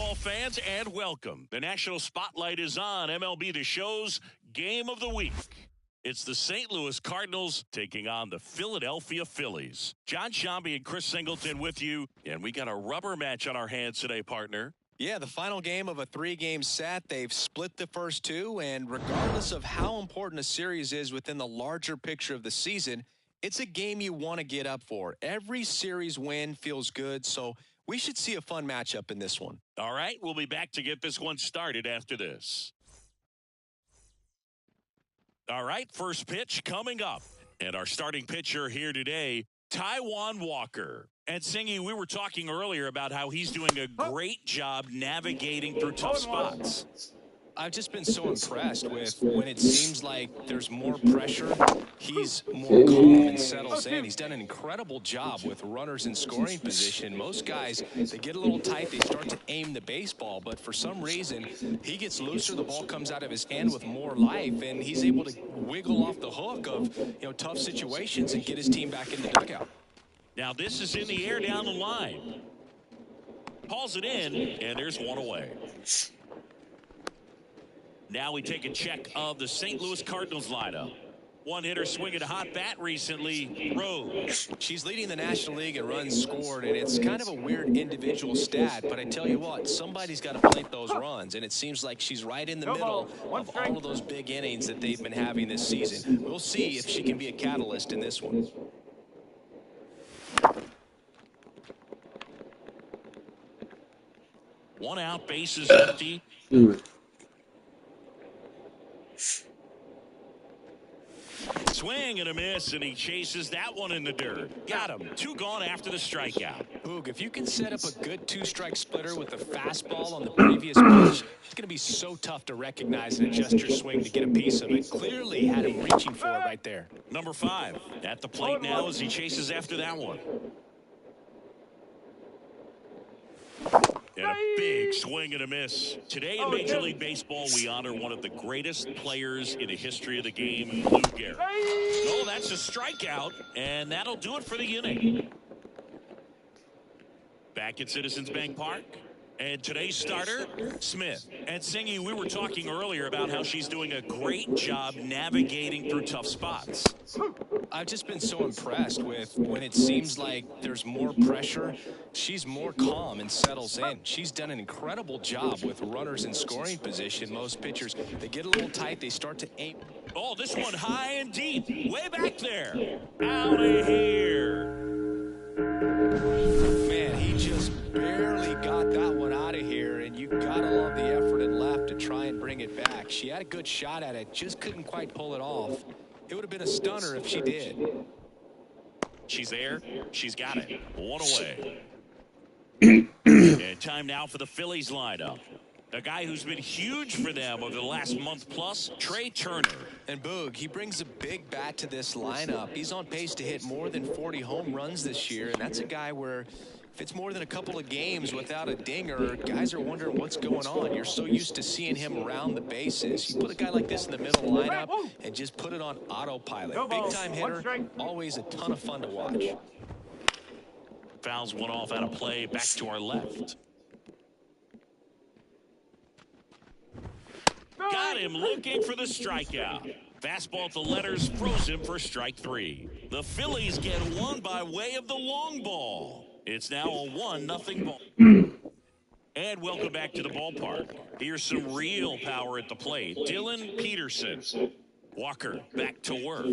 baseball fans, and welcome. The national spotlight is on MLB The Show's Game of the Week. It's the St. Louis Cardinals taking on the Philadelphia Phillies. John Shambi and Chris Singleton with you, and we got a rubber match on our hands today, partner. Yeah, the final game of a three-game set. They've split the first two, and regardless of how important a series is within the larger picture of the season, it's a game you want to get up for. Every series win feels good, so we should see a fun matchup in this one. All right, we'll be back to get this one started after this. All right, first pitch coming up. And our starting pitcher here today, Taijuan Walker. And Singy, we were talking earlier about how he's doing a great job navigating through tough spots. I've just been so impressed with when it seems like there's more pressure, he's more calm and settles in. He's done an incredible job with runners in scoring position. Most guys, they get a little tight, they start to aim the baseball, but for some reason, he gets looser, the ball comes out of his hand with more life, and he's able to wiggle off the hook of tough situations and get his team back in the dugout. Now this is in the air down the line. Pulls it in, and there's one away. Now we take a check of the St. Louis Cardinals lineup. One hitter swinging a hot bat recently, Rose. She's leading the National League in runs scored, and it's kind of a weird individual stat, but I tell you what, somebody's got to plate those runs, and it seems like she's right in the middle of all of those big innings that they've been having this season. We'll see if she can be a catalyst in this one. One out, bases empty. Swing and a miss, and he chases that one in the dirt. Got him. Two gone after the strikeout. Boog, if you can set up a good two-strike splitter with a fastball on the previous pitch, it's going to be so tough to recognize and adjust your swing to get a piece of it. Clearly had him reaching for it right there. Number 5 at the plate now as he chases after that one. And a big swing and a miss. Today in Major League Baseball, we honor one of the greatest players in the history of the game, Lou Gehrig. Oh, that's a strikeout, and that'll do it for the inning. Back at Citizens Bank Park. And today's starter, Smith. And Singy, we were talking earlier about how she's doing a great job navigating through tough spots. I've just been so impressed with when it seems like there's more pressure, she's more calm and settles in. She's done an incredible job with runners in scoring position. Most pitchers, they get a little tight, they start to aim. Oh, this one high and deep, way back there. Out of here. Man, he just barely got that one out of here, and you gotta love the effort and left to try and bring it back. She had a good shot at it, just couldn't quite pull it off. It would have been a stunner if she did. She's there. She's got it. One away. And time now for the Phillies lineup. A guy who's been huge for them over the last month plus, Trey Turner. And Boog, he brings a big bat to this lineup. He's on pace to hit more than 40 home runs this year, and that's a guy where if it's more than a couple of games without a dinger, guys are wondering what's going on. You're so used to seeing him around the bases. You put a guy like this in the middle lineup and just put it on autopilot. Big-time hitter, always a ton of fun to watch. Fouls one off out of play, back to our left. Got him looking for the strikeout. Fastball at the letters, froze him for strike 3. The Phillies get one by way of the long ball. It's now a 1-0 ball. And welcome back to the ballpark. Here's some real power at the plate. Dylan Peterson. Walker back to work.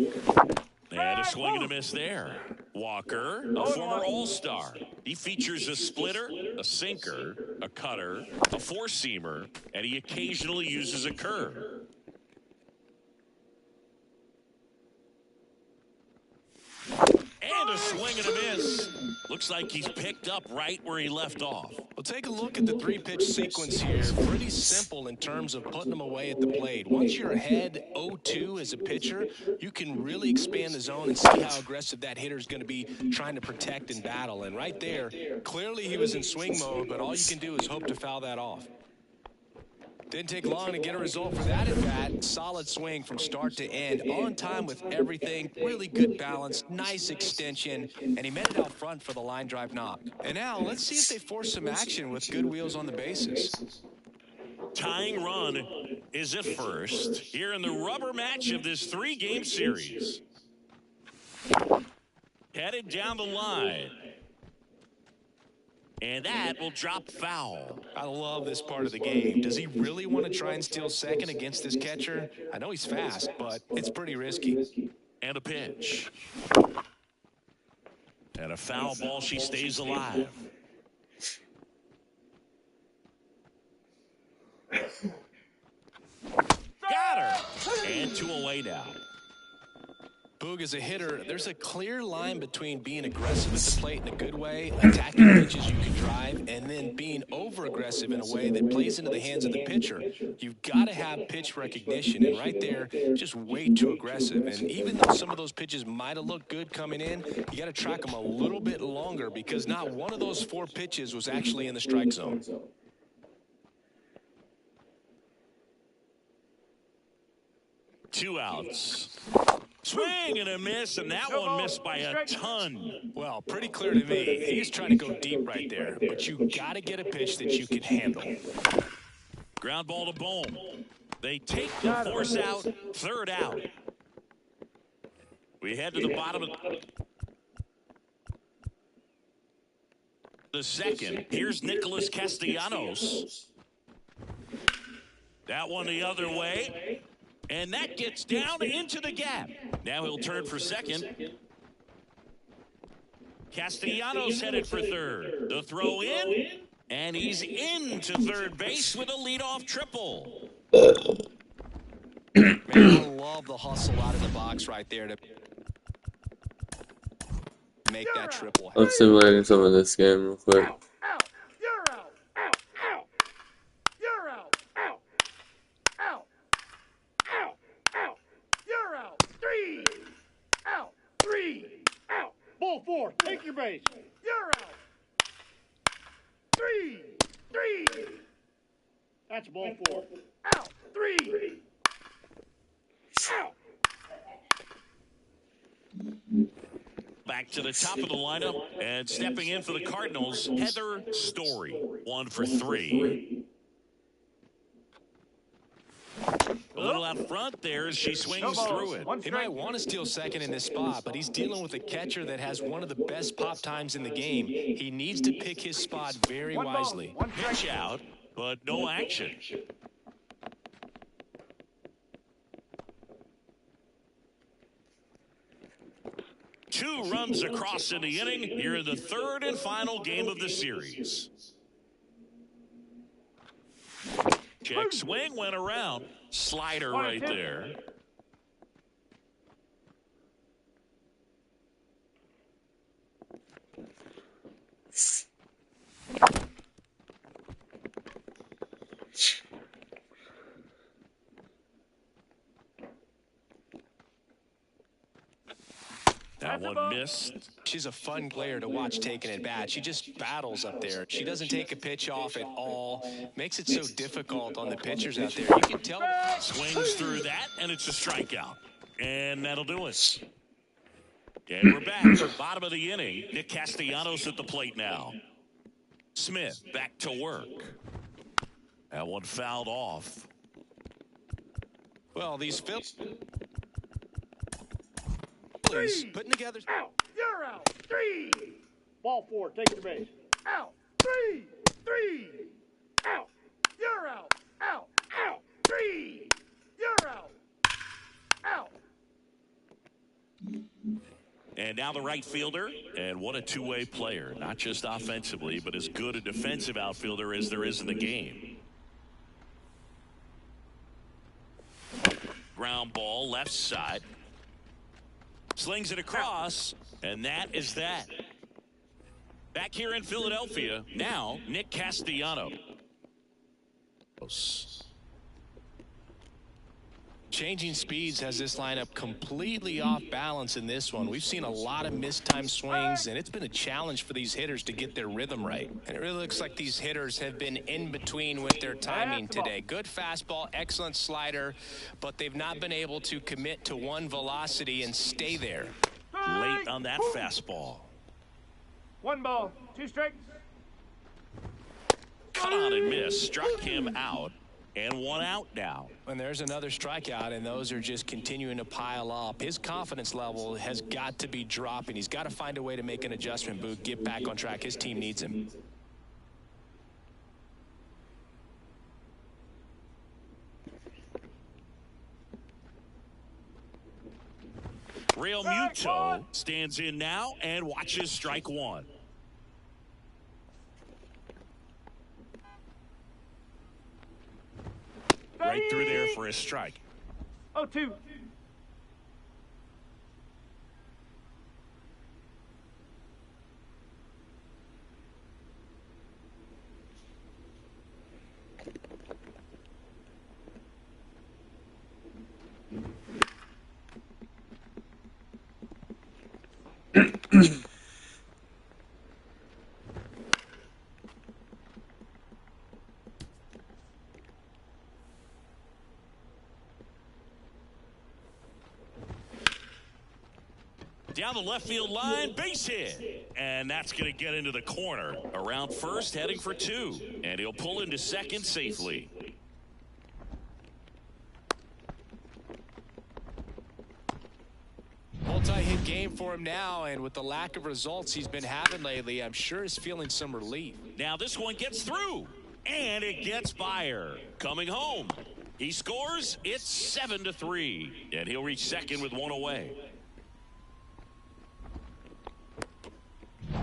And a swing and a miss there. Walker, a former All-Star. He features a splitter, a sinker, a cutter, a four-seamer, and he occasionally uses a curve. And a swing and a miss. Looks like he's picked up right where he left off. Well, take a look at the three-pitch sequence here. Pretty simple in terms of putting them away at the plate. Once you're ahead 0-2 as a pitcher, you can really expand the zone and see how aggressive that hitter is going to be trying to protect and battle. And right there, clearly he was in swing mode, but all you can do is hope to foul that off. Didn't take long to get a result for that at bat. Solid swing from start to end. On time with everything. Really good balance. Nice extension. And he met it out front for the line drive knock. And now let's see if they force some action with good wheels on the bases. Tying run is at first here in the rubber match of this 3-game series. Headed down the line. And that will drop foul. I love this part of the game. Does he really want to try and steal second against this catcher? I know he's fast, but it's pretty risky. And a pitch. And a foul ball. She stays alive. Got her. And 2 away now. Boog, as a hitter, there's a clear line between being aggressive at the plate in a good way, attacking pitches you can drive, and then being over-aggressive in a way that plays into the hands of the pitcher. You've got to have pitch recognition, and right there, just way too aggressive. And even though some of those pitches might have looked good coming in, you got to track them a little bit longer because not one of those 4 pitches was actually in the strike zone. 2 outs. Swing and a miss, and that one missed by a ton. Well, pretty clear to me. He's trying to go deep right there, but you got to get a pitch that you can handle. Ground ball to Bohm. They take the force out, 3rd out. We head to the bottom of the 2nd. Here's Nicholas Castellanos. That one the other way. And that gets down into the gap. Now he'll turn for second. Castellanos headed for 3rd. The throw in, and he's into 3rd base with a leadoff triple. Man, I love the hustle out of the box right there to make that triple. I'm simulating some of this game real quick. Ball 4, take your base. You're out. 3. That's ball 4. Out. 3. Out. Back to the top of the lineup, and stepping in for the Cardinals, Heather Story. 1 for 3. A little out front there as she swings through it. He might want to steal second in this spot, but he's dealing with a catcher that has one of the best pop times in the game. He needs to pick his spot very wisely. Pitch out, but no action. Two runs across in the inning here in the 3rd and final game of the series. Check swing, went around. Slider right there. That one missed. She's a fun player to watch taking at bat. She just battles up there. She doesn't take a pitch off at all. Makes it so difficult on the pitchers out there. You can tell. Swings through that, and it's a strikeout. And that'll do it. And we're back to the bottom of the inning. Nick Castellanos at the plate now. Smith back to work. That one fouled off. Well, these Phillies putting together. Out. You're out. 3. Ball 4, take your base. Out. 3. Out. You're out. Out. 3. You're out. Out. And now the right fielder, and what a two-way player. Not just offensively, but as good a defensive outfielder as there is in the game. Ground ball, left side. Slings it across, and that is that. Back here in Philadelphia, now Nick Castellanos. Changing speeds has this lineup completely off balance in this one. We've seen a lot of mistimed swings, and it's been a challenge for these hitters to get their rhythm right. And it really looks like these hitters have been in between with their timing today. Good fastball, excellent slider, but they've not been able to commit to one velocity and stay there. Late on that fastball. 1 ball, 2 strikes. Cut on and miss. Struck him out. And 1 out now. And there's another strikeout, and those are just continuing to pile up. His confidence level has got to be dropping. He's got to find a way to make an adjustment, Boog, get back on track. His team needs him. Real Muto stands in now and watches strike 1. Right through there for a strike. 0-2. Down the left field line, base hit. And that's going to get into the corner. Around first, heading for 2. And he'll pull into second safely. Multi-hit game for him now, and with the lack of results he's been having lately, I'm sure he's feeling some relief. Now this one gets through. And it gets Byer. Coming home. He scores. It's 7-3. And he'll reach second with 1 away.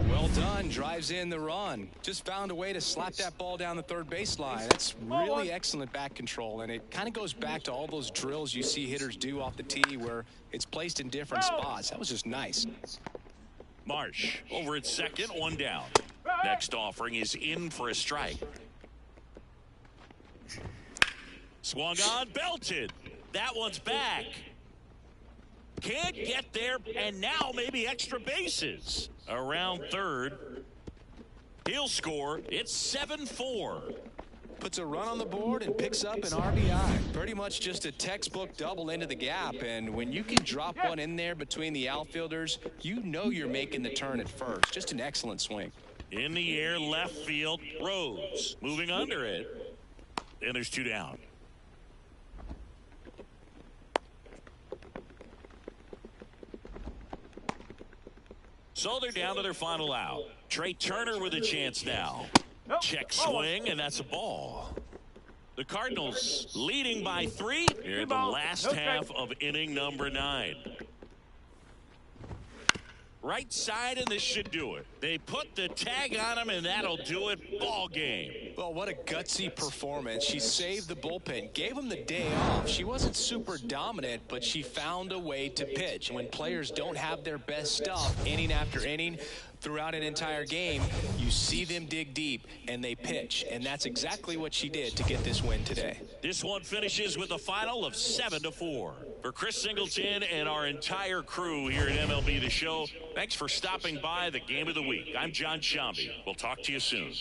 Well done, drives in the run. Just found a way to slap that ball down the third baseline. That's really excellent back control, and it kind of goes back to all those drills you see hitters do off the tee where it's placed in different spots. That was just nice. Marsh over at second, 1 down. Next offering is in for a strike. Swung on, belted. That one's back. Can't get there, and now maybe extra bases. Around third. He'll score. It's 7-4. Puts a run on the board and picks up an RBI. Pretty much just a textbook double into the gap, and when you can drop one in there between the outfielders, you know you're making the turn at first. Just an excellent swing. In the air, left field. Rose moving under it. And there's 2 down. So they're down to their final out. Trey Turner with a chance now. Check swing, and that's a ball. The Cardinals leading by 3 here in the last half of inning number 9. Right side, and this should do it. They put the tag on him, and that'll do it. Ball game. Well, what a gutsy performance. She saved the bullpen, gave him the day off. She wasn't super dominant, but she found a way to pitch. And when players don't have their best stuff inning after inning throughout an entire game, you see them dig deep and they pitch. And that's exactly what she did to get this win today. This one finishes with a final of 7-4. For Chris Singleton and our entire crew here at MLB The Show, thanks for stopping by the Game of the Week. I'm John Shambi. We'll talk to you soon.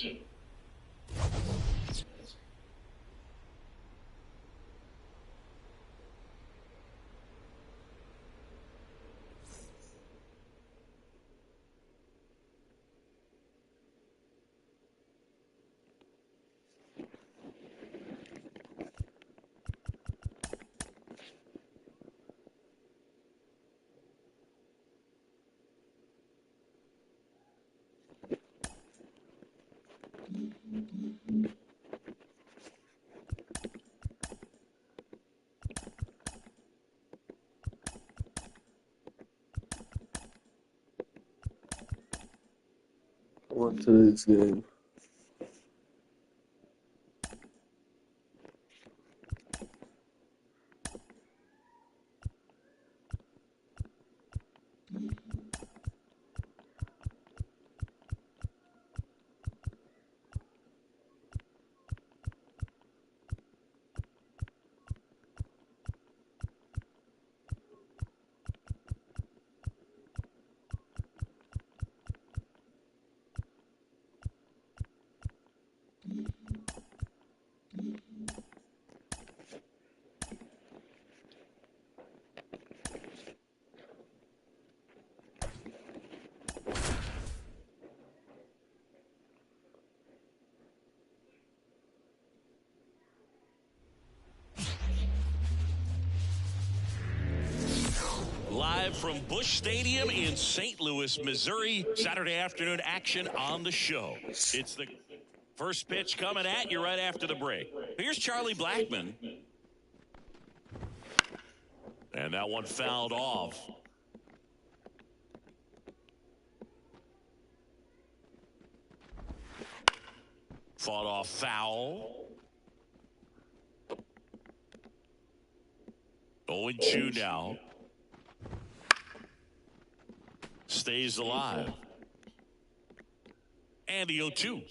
On today's game. live from Busch Stadium in St. Louis, Missouri. Saturday afternoon action on the show. It's the first pitch coming at you right after the break. Here's Charlie Blackmon. And that one fouled off. Fought off foul. 0-2 now. Stays alive. And the 0-2.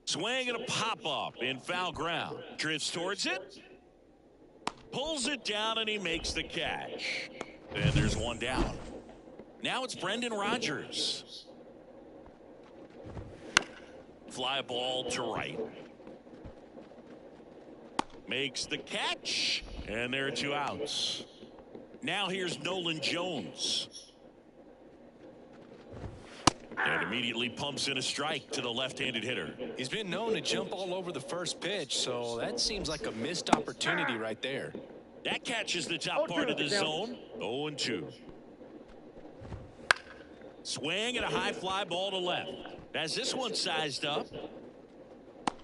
Swing and a pop-up in foul ground. Drifts towards it. Pulls it down and he makes the catch. And there's one down. Now it's Brendan Rodgers. Fly ball to right. Makes the catch. And there are 2 outs. Now here's Nolan Jones. And immediately pumps in a strike to the left-handed hitter. He's been known to jump all over the first pitch, so that seems like a missed opportunity right there. That catches the top part of the zone. 0-2. Swing and a high fly ball to left. As this one sized up,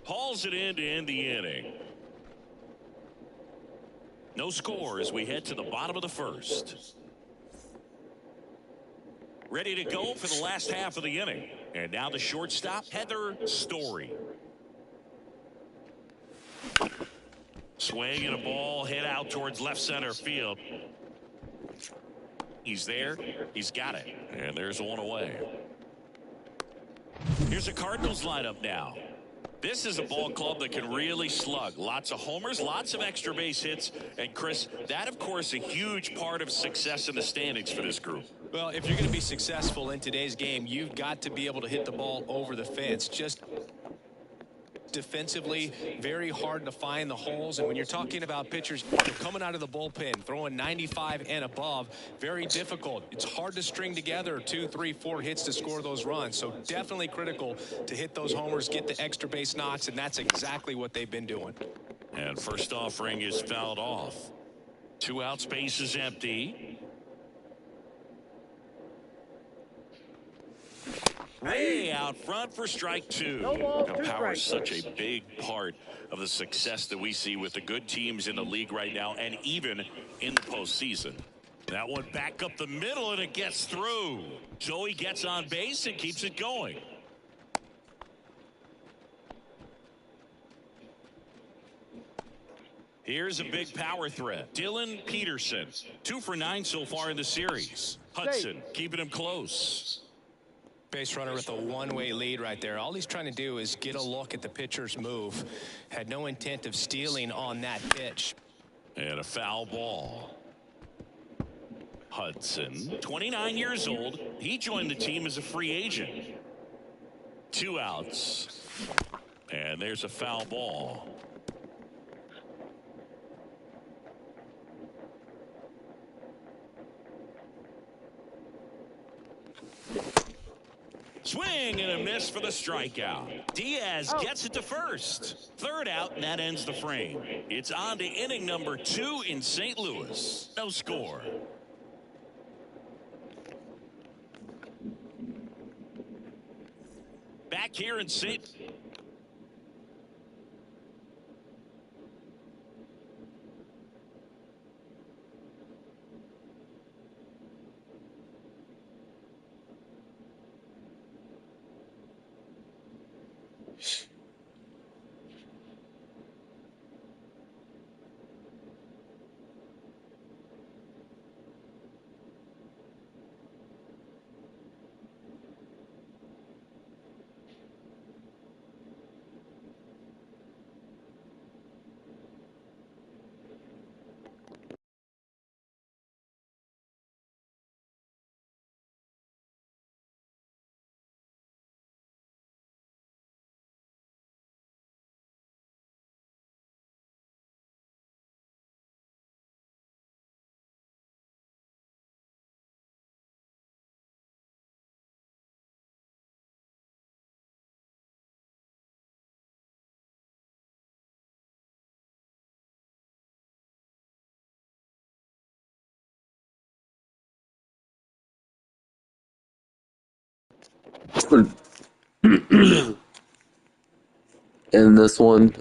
hauls it in to end the inning. No score as we head to the bottom of the first. Ready to go for the last half of the inning. And now the shortstop, Heather Story. Swing and a ball hit out towards left center field. He's there. He's got it. And there's one away. Here's the Cardinals lineup now. This is a ball club that can really slug. Lots of homers, lots of extra base hits. And, Chris, that, of course, a huge part of success in the standings for this group. Well, if you're going to be successful in today's game, you've got to be able to hit the ball over the fence. Just defensively, very hard to find the holes. And when you're talking about pitchers coming out of the bullpen, throwing 95 and above, very difficult. It's hard to string together 2, 3, 4 hits to score those runs. So definitely critical to hit those homers, get the extra base knocks, and that's exactly what they've been doing. And first offering is fouled off. 2 outs, base is empty. Way out front for strike 2. Now, power is such a big part of the success that we see with the good teams in the league right now and even in the postseason. That one back up the middle and it gets through. Joey gets on base and keeps it going. Here's a big power threat. Dylan Peterson, 2 for 9 so far in the series. Hudson keeping him close. Base runner with a one-way lead right there. All he's trying to do is get a look at the pitcher's move. Had no intent of stealing on that pitch. And a foul ball. Hudson, 29 years old. He joined the team as a free agent. 2 outs. And there's a foul ball. Swing and a miss for the strikeout. Diaz gets it to first. 3rd out, and that ends the frame. It's on to inning number 2 in St. Louis. No score. Back here in St. In this one,